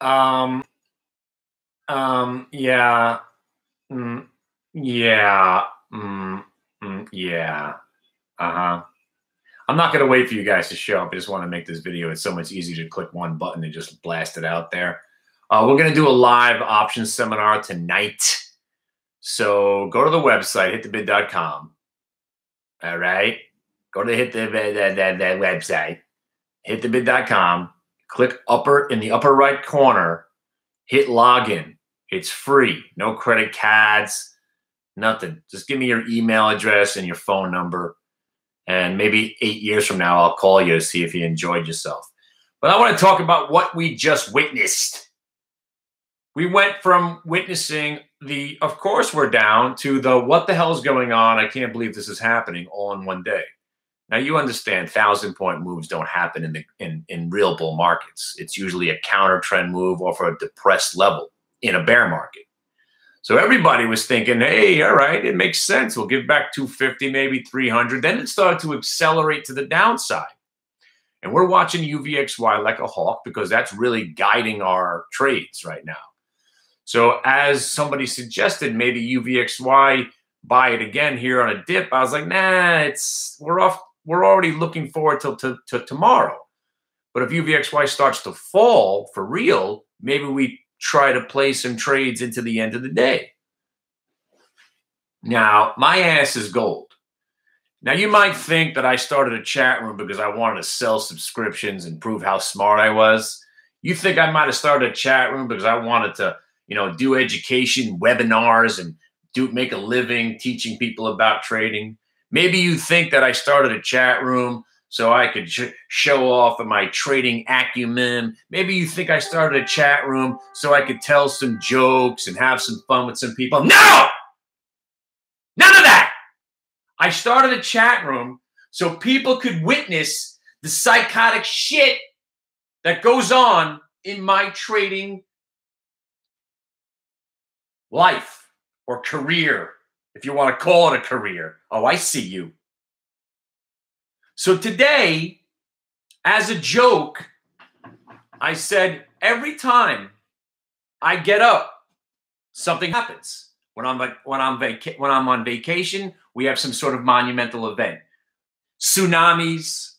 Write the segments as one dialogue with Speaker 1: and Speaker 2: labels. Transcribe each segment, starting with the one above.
Speaker 1: Um, yeah, mm, yeah, yeah, uh-huh. I'm not gonna wait for you guys to show up. I just want to make this video. It's so much easier to click one button and just blast it out there. We're gonna do a live options seminar tonight. So go to the website, hitthebid.com. All right. Go to that website, hitthebid.com. Click in the upper right corner, hit login. It's free. No credit cards, nothing. Just give me your email address and your phone number. And maybe 8 years from now, I'll call you to see if you enjoyed yourself. But I want to talk about what we just witnessed. We went from witnessing of course we're down, to what the hell is going on? I can't believe this is happening all in one day. Now you understand 1,000-point moves don't happen in real bull markets. It's usually a counter trend move off a depressed level in a bear market. So everybody was thinking, hey, all right, it makes sense. We'll give back 250, maybe 300. Then it started to accelerate to the downside. And we're watching UVXY like a hawk because that's really guiding our trades right now. So as somebody suggested, maybe UVXY buy it again here on a dip. I was like, nah, we're off. We're already looking forward to tomorrow. But if UVXY starts to fall for real, maybe we try to play some trades into the end of the day. Now, my ass is gold. Now, you might think that I started a chat room because I wanted to sell subscriptions and prove how smart I was. You think I might have started a chat room because I wanted to, do education webinars and make a living teaching people about trading. Maybe you think that I started a chat room so I could show off of my trading acumen. Maybe you think I started a chat room so I could tell some jokes and have some fun with some people. No! None of that! I started a chat room so people could witness the psychotic shit that goes on in my trading life or career, if you want to call it a career. Oh, I see you. So today, as a joke, I said every time I get up, something happens. When I'm on vacation, we have some sort of monumental event. Tsunamis,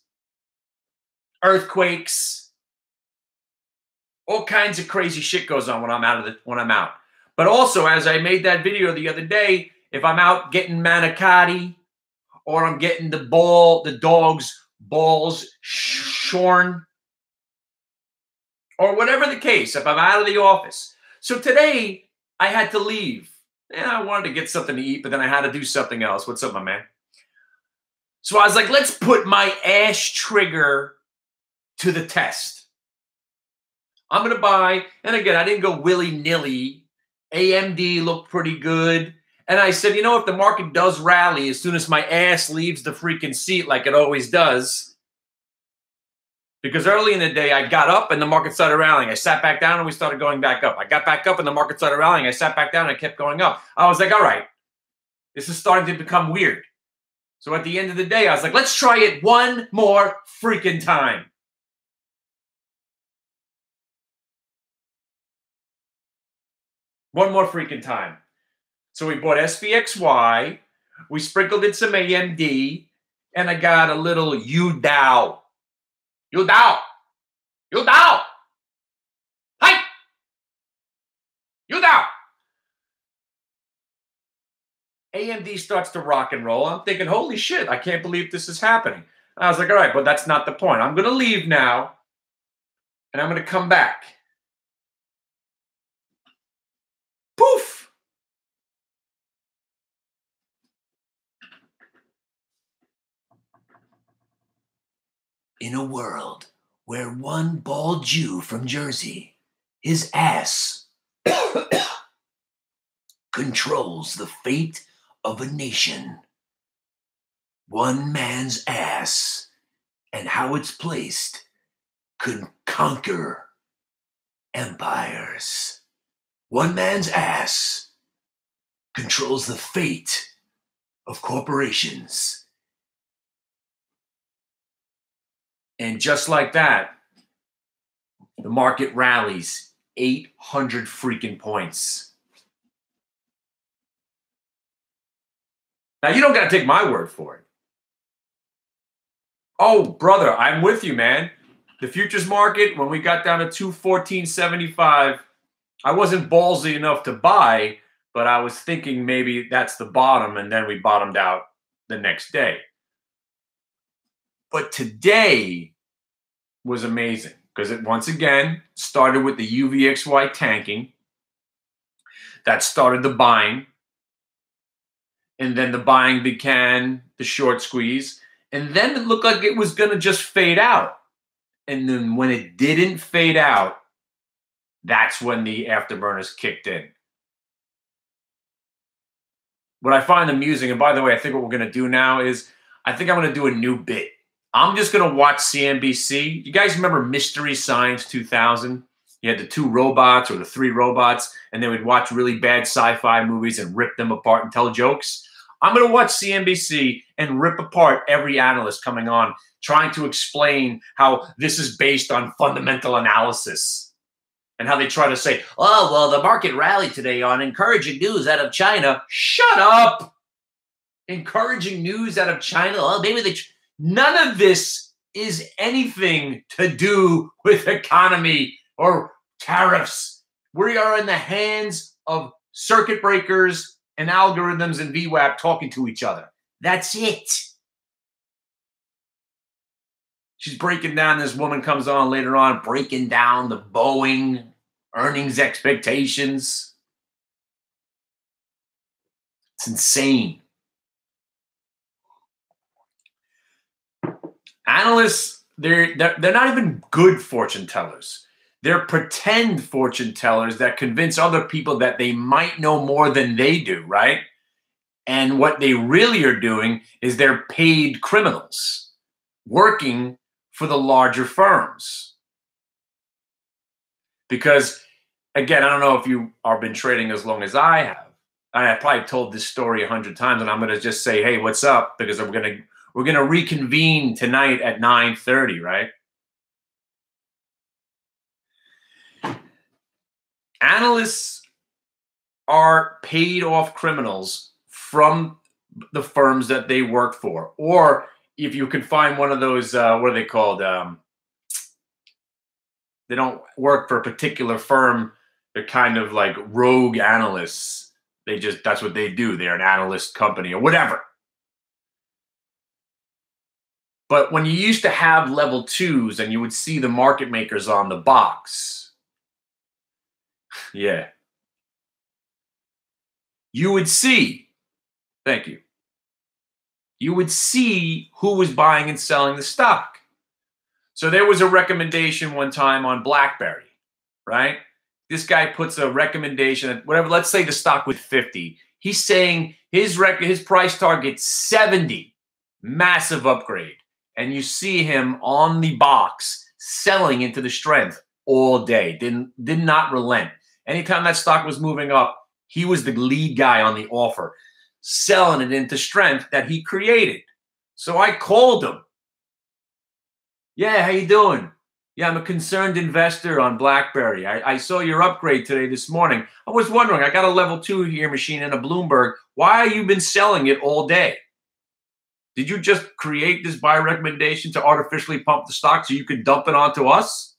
Speaker 1: earthquakes, all kinds of crazy shit goes on when I'm out. But also, as I made that video the other day, if I'm out getting manicotti or I'm getting the dog's balls shorn, or whatever the case, if I'm out of the office. So today I had to leave. I wanted to get something to eat, but then I had to do something else. What's up, my man? So I was like, let's put my ash trigger to the test. I'm going to buy, and again, I didn't go willy-nilly. AMD looked pretty good. And I said, if the market does rally, as soon as my ass leaves the freaking seat like it always does, because early in the day, I got up and the market started rallying. I sat back down and we started going back up. I got back up and the market started rallying. I sat back down and I kept going up. I was like, all right, this is starting to become weird. So at the end of the day, I was like, let's try it one more freaking time. One more freaking time. So we bought SVXY. We sprinkled in some AMD. And I got a little UDAO. UDAO. UDAO. Hi. UDAO. AMD starts to rock and roll. I'm thinking, holy shit, I can't believe this is happening. I was like, all right, but that's not the point. I'm going to leave now. And I'm going to come back. Poof. In a world where one bald Jew from Jersey, his ass, controls the fate of a nation. One man's ass and how it's placed could conquer empires. One man's ass controls the fate of corporations. And just like that, the market rallies 800 freaking points. Now, you don't got to take my word for it. Oh, brother, I'm with you, man. The futures market, when we got down to 214.75, I wasn't ballsy enough to buy, but I was thinking maybe that's the bottom, and then we bottomed out the next day. But today was amazing because it once again started with the UVXY tanking. That started the buying. And then the buying began the short squeeze. And then it looked like it was going to just fade out. And then when it didn't fade out, that's when the afterburners kicked in. What I find amusing, and by the way, I think what we're going to do now is I think I'm going to do a new bit. I'm just going to watch CNBC. You guys remember Mystery Science 2000? You had the 2 robots or the 3 robots, and they would watch really bad sci-fi movies and rip them apart and tell jokes. I'm going to watch CNBC and rip apart every analyst coming on, trying to explain how this is based on fundamental analysis and how they try to say, oh, well, the market rallied today on encouraging news out of China. Shut up. Encouraging news out of China. Well, maybe they... None of this is anything to do with economy or tariffs. We are in the hands of circuit breakers and algorithms and VWAP talking to each other. That's it. She's breaking down, this woman comes on later on, breaking down the Boeing earnings expectations. It's insane. Analysts, they're not even good fortune tellers. They're pretend fortune tellers that convince other people that they might know more than they do, right? And what they really are doing is they're paid criminals working for the larger firms. Because, again, I don't know if you have been trading as long as I have. I probably told this story 100 times, and I'm going to just say, hey, what's up? Because we're going to reconvene tonight at 9:30, right? Analysts are paid off criminals from the firms that they work for. Or if you can find one of those, what are they called? They don't work for a particular firm. They're kind of like rogue analysts. That's what they do. They're an analyst company or whatever. But when you used to have level 2s and you would see the market makers on the box, yeah, you would see, thank you, you would see who was buying and selling the stock. So there was a recommendation one time on BlackBerry, right? This guy puts a recommendation at whatever, let's say the stock was 50. He's saying his price target 70, massive upgrade. And you see him on the box selling into the strength all day, did not relent. Anytime that stock was moving up, he was the lead guy on the offer, selling it into strength that he created. So I called him. Yeah, how you doing? Yeah, I'm a concerned investor on BlackBerry. I saw your upgrade today this morning. I was wondering, I got a level 2 here machine and a Bloomberg. Why have you been selling it all day? Did you just create this buy recommendation to artificially pump the stock so you could dump it onto us?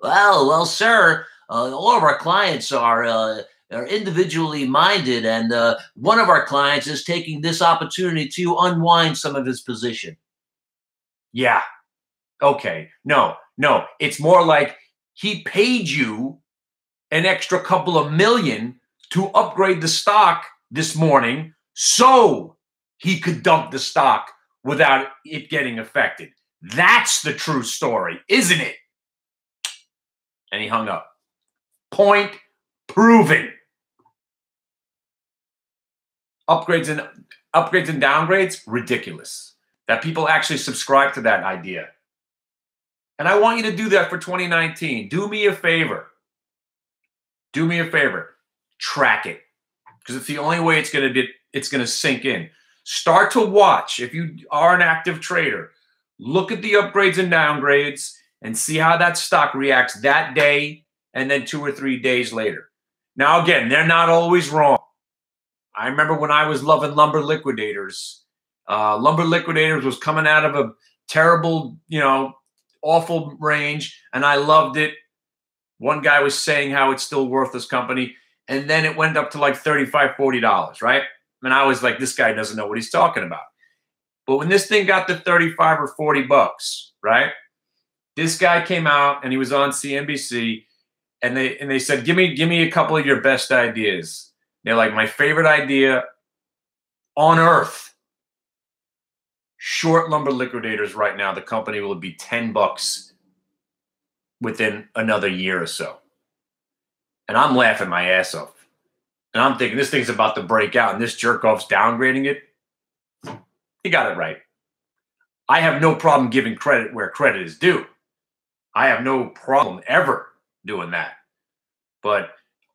Speaker 1: Well, sir, all of our clients are individually minded, and one of our clients is taking this opportunity to unwind some of his position. Yeah. Okay. No. It's more like he paid you an extra couple of million to upgrade the stock this morning so he could dump the stock without it getting affected. That's the true story, isn't it? And he hung up. Point proven. Upgrades and downgrades, ridiculous. That people actually subscribe to that idea. And I want you to do that for 2019. Do me a favor. Do me a favor. Track it. Because it's the only way it's going to sink in. Start to watch. If you are an active trader, look at the upgrades and downgrades and see how that stock reacts that day and then 2 or 3 days later. Now, again, they're not always wrong. I remember when I was loving Lumber Liquidators. Lumber Liquidators was coming out of a terrible, awful range, and I loved it. One guy was saying how it's still worthless company, and then it went up to like $35, $40, right? And I was like, this guy doesn't know what he's talking about. But when this thing got to 35 or 40 bucks, right? This guy came out and he was on CNBC, and they said, give me a couple of your best ideas. They're like, my favorite idea on earth. Short Lumber Liquidators right now, the company will be $10 within another year or so. And I'm laughing my ass off. And I'm thinking this thing's about to break out and this jerk-off's downgrading it. He got it right. I have no problem giving credit where credit is due. I have no problem ever doing that. But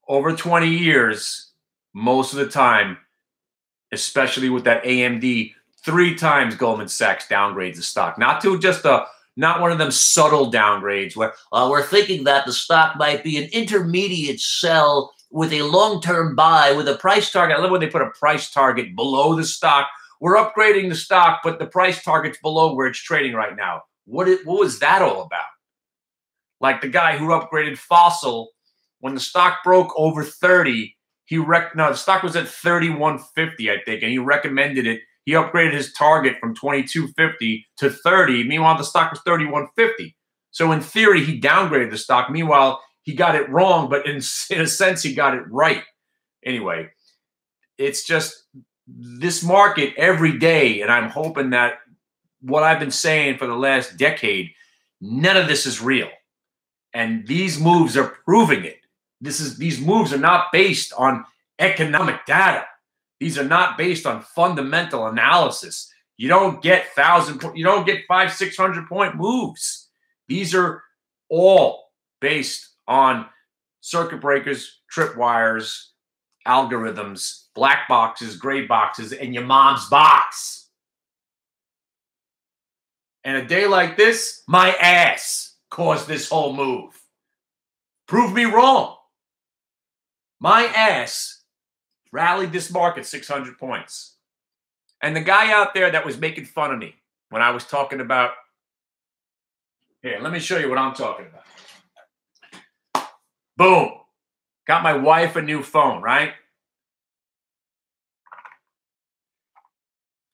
Speaker 1: over 20 years, most of the time, especially with that AMD, 3 times Goldman Sachs downgrades the stock. Not one of them subtle downgrades where we're thinking that the stock might be an intermediate sell with a long-term buy with a price target. I love when they put a price target below the stock. We're upgrading the stock, but the price target's below where it's trading right now. What was that all about? Like the guy who upgraded Fossil, when the stock broke over 30, the stock was at 31.50, I think, and he recommended it. He upgraded his target from 22.50 to 30. Meanwhile, the stock was 31.50. So in theory, he downgraded the stock. Meanwhile, he got it wrong, but in a sense, he got it right. Anyway, it's just this market every day, and I'm hoping that what I've been saying for the last decade, none of this is real. And these moves are proving it. These moves are not based on economic data. These are not based on fundamental analysis. You don't get 500, 600 point moves. These are all based on circuit breakers, tripwires, algorithms, black boxes, gray boxes, and your mom's box. And a day like this, my ass caused this whole move. Prove me wrong. My ass rallied this market 600 points. And the guy out there that was making fun of me when I was talking about, here, let me show you what I'm talking about. Boom. Got my wife a new phone, right?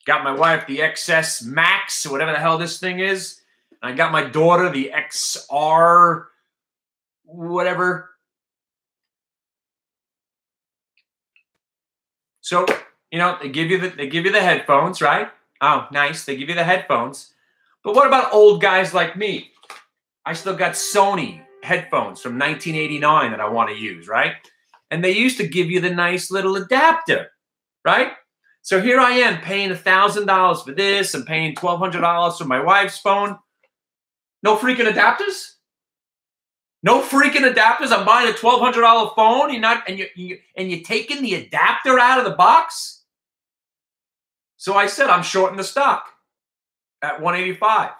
Speaker 1: Got my wife the XS Max, whatever the hell this thing is. And I got my daughter the XR, whatever. So, they give you the headphones, right? Oh, nice. They give you the headphones. But what about old guys like me? I still got Sony headphones from 1989 that I want to use, right? And they used to give you the nice little adapter, right? So here I am paying $1,000 for this and paying $1,200 for my wife's phone. No freaking adapters? No freaking adapters. I'm buying a $1,200 phone. You're taking the adapter out of the box. So I said I'm shorting the stock at 185,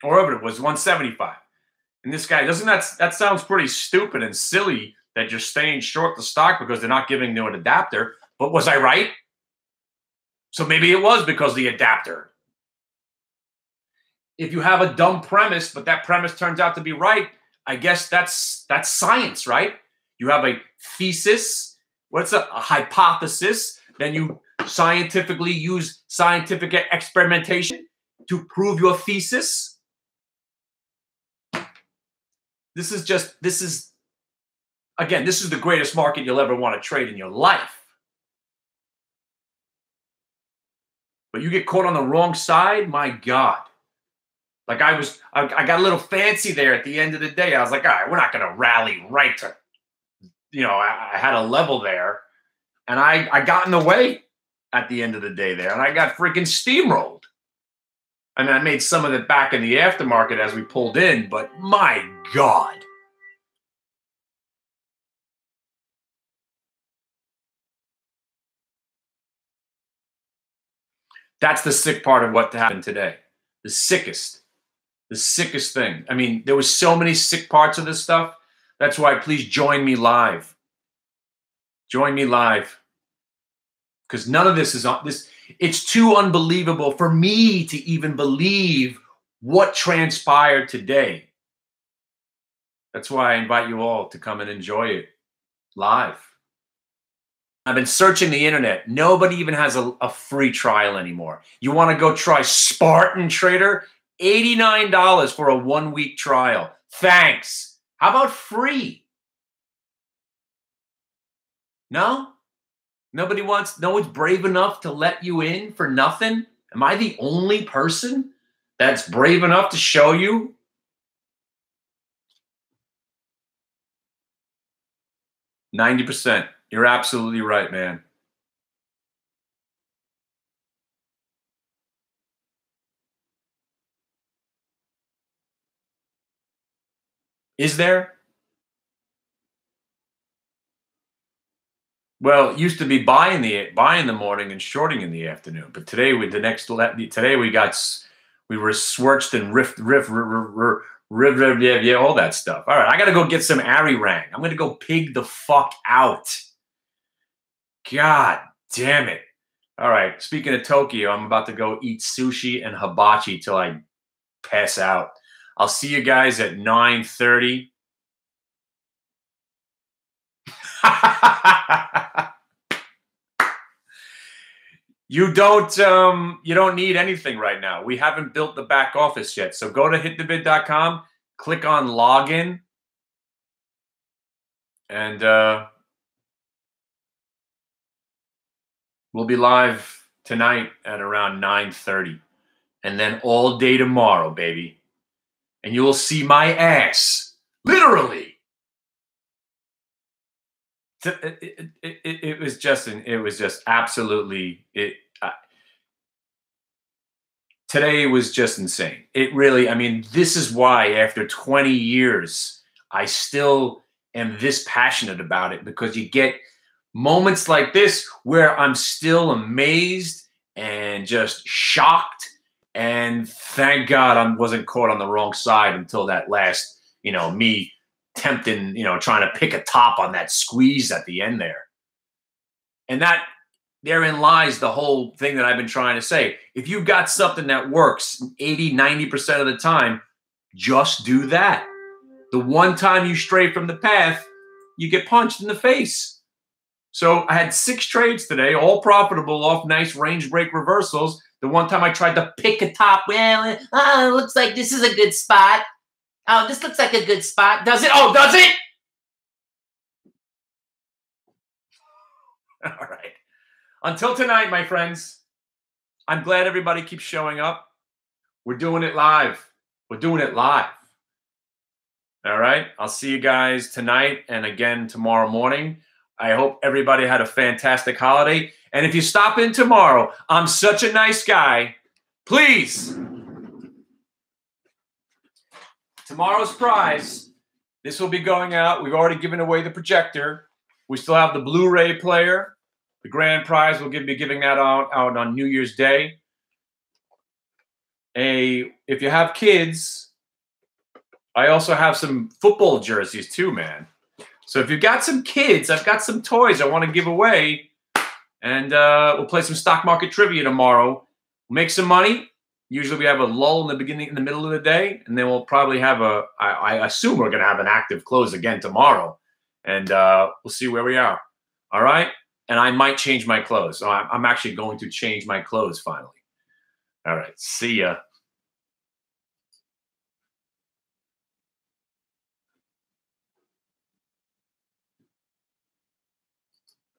Speaker 1: or whatever it was, 175. And this guy that sounds pretty stupid and silly that you're staying short the stock because they're not giving you an adapter. But was I right? So maybe it was because of the adapter. If you have a dumb premise, but that premise turns out to be right, I guess that's science, right? You have a thesis. What's a hypothesis? Then you scientifically use scientific experimentation to prove your thesis. This is the greatest market you'll ever want to trade in your life. But you get caught on the wrong side, my God. Like I got a little fancy there at the end of the day. I was like, all right, we're not going to rally right to, I had a level there. And I got in the way at the end of the day there. And I got freaking steamrolled. I mean, I made some of it back in the aftermarket as we pulled in, but my God. That's the sick part of what happened today. The sickest thing. I mean, there was so many sick parts of this stuff. That's why please join me live. Join me live. Because none of this is on this. It's too unbelievable for me to even believe what transpired today. That's why I invite you all to come and enjoy it live. I've been searching the internet. Nobody even has a free trial anymore. You want to go try Spartan Trader? $89 for a 1-week trial. Thanks. How about free? No? Nobody wants, no one's brave enough to let you in for nothing? Am I the only person that's brave enough to show you? %. You're absolutely right, man. Is there? Well, it used to be buy in the morning and shorting in the afternoon. But today we were swirched and yeah, all that stuff. All right, I got to go get some Arirang. I'm going to go pig the fuck out. God damn it. All right, speaking of Tokyo, I'm about to go eat sushi and hibachi till I pass out. I'll see you guys at 9:30. You don't need anything right now. We haven't built the back office yet. So go to hitthebid.com, click on login, and we'll be live tonight at around 9:30. And then all day tomorrow, baby. And you will see my ass. Literally. It was just absolutely today was just insane. It really, I mean, this is why after 20 years, I still am this passionate about it, because you get moments like this where I'm still amazed and just shocked. And thank God I wasn't caught on the wrong side until that last, me tempting, trying to pick a top on that squeeze at the end there. And that therein lies the whole thing that I've been trying to say. If you've got something that works 80, 90% of the time, just do that. The one time you stray from the path, you get punched in the face. So I had 6 trades today, all profitable off nice range break reversals. The one time I tried to pick a top, well, it looks like this is a good spot. Oh, this looks like a good spot. Does it? Oh, does it? All right. Until tonight, my friends, I'm glad everybody keeps showing up. We're doing it live. We're doing it live. All right. I'll see you guys tonight and again tomorrow morning. I hope everybody had a fantastic holiday. And if you stop in tomorrow, I'm such a nice guy. Please. Tomorrow's prize, this will be going out. We've already given away the projector. We still have the Blu-ray player. The grand prize, we'll be giving that out on New Year's Day. If you have kids, I also have some football jerseys too, man. So if you've got some kids, I've got some toys I want to give away. And we'll play some stock market trivia tomorrow. We'll make some money. Usually we have a lull in the middle of the day, and then we'll probably have I assume we're going to have an active close again tomorrow. And we'll see where we are. All right? And I might change my clothes. So I'm actually going to change my clothes finally. All right. See ya.